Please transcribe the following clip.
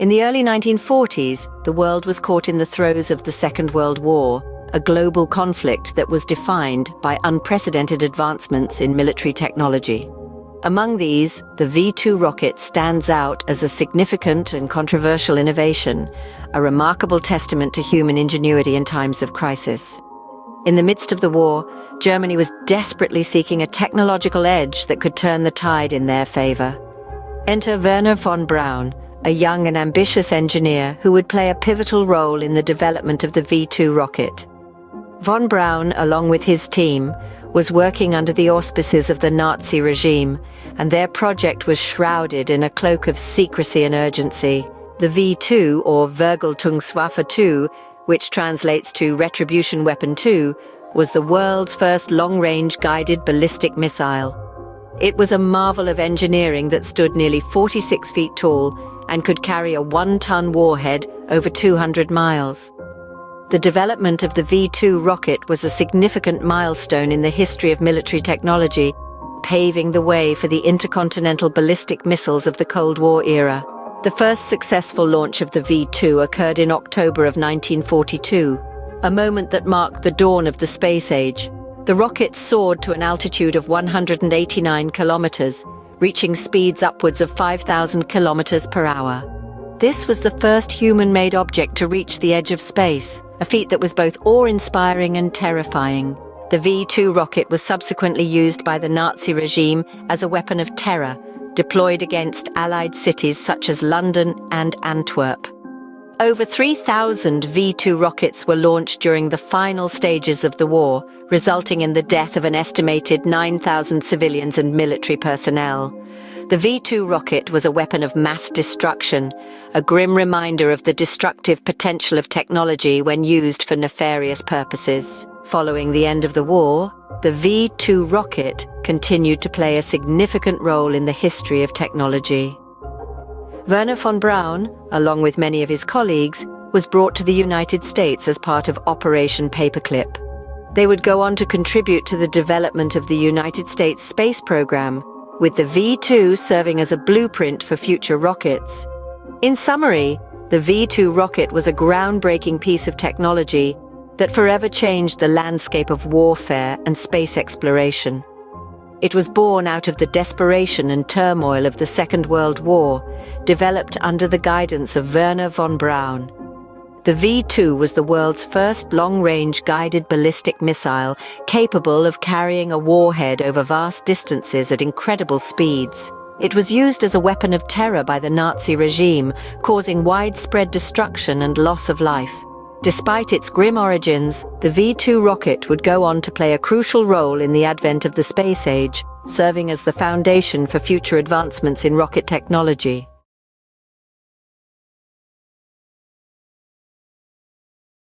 In the early 1940s, the world was caught in the throes of the Second World War, a global conflict that was defined by unprecedented advancements in military technology. Among these, the V-2 rocket stands out as a significant and controversial innovation, a remarkable testament to human ingenuity in times of crisis. In the midst of the war, Germany was desperately seeking a technological edge that could turn the tide in their favor. Enter Wernher von Braun, a young and ambitious engineer who would play a pivotal role in the development of the V-2 rocket. Von Braun, along with his team, was working under the auspices of the Nazi regime, and their project was shrouded in a cloak of secrecy and urgency. The V-2, or Vergeltungswaffe 2, which translates to Retribution Weapon 2, was the world's first long-range guided ballistic missile. It was a marvel of engineering that stood nearly 46 feet tall and could carry a 1-ton warhead over 200 miles. The development of the V-2 rocket was a significant milestone in the history of military technology, paving the way for the intercontinental ballistic missiles of the Cold War era. The first successful launch of the V-2 occurred in October of 1942, a moment that marked the dawn of the space age. The rocket soared to an altitude of 189 kilometers, reaching speeds upwards of 5,000 kilometers per hour. This was the first human-made object to reach the edge of space, a feat that was both awe-inspiring and terrifying. The V-2 rocket was subsequently used by the Nazi regime as a weapon of terror, deployed against Allied cities such as London and Antwerp. Over 3,000 V-2 rockets were launched during the final stages of the war, resulting in the death of an estimated 9,000 civilians and military personnel. The V-2 rocket was a weapon of mass destruction, a grim reminder of the destructive potential of technology when used for nefarious purposes. Following the end of the war, the V-2 rocket continued to play a significant role in the history of technology. Wernher von Braun, along with many of his colleagues, was brought to the United States as part of Operation Paperclip. They would go on to contribute to the development of the United States space program, with the V-2 serving as a blueprint for future rockets. In summary, the V-2 rocket was a groundbreaking piece of technology that forever changed the landscape of warfare and space exploration. It was born out of the desperation and turmoil of the Second World War, developed under the guidance of Wernher von Braun. The V-2 was the world's first long-range guided ballistic missile capable of carrying a warhead over vast distances at incredible speeds. It was used as a weapon of terror by the Nazi regime, causing widespread destruction and loss of life. Despite its grim origins, the V-2 rocket would go on to play a crucial role in the advent of the space age, serving as the foundation for future advancements in rocket technology.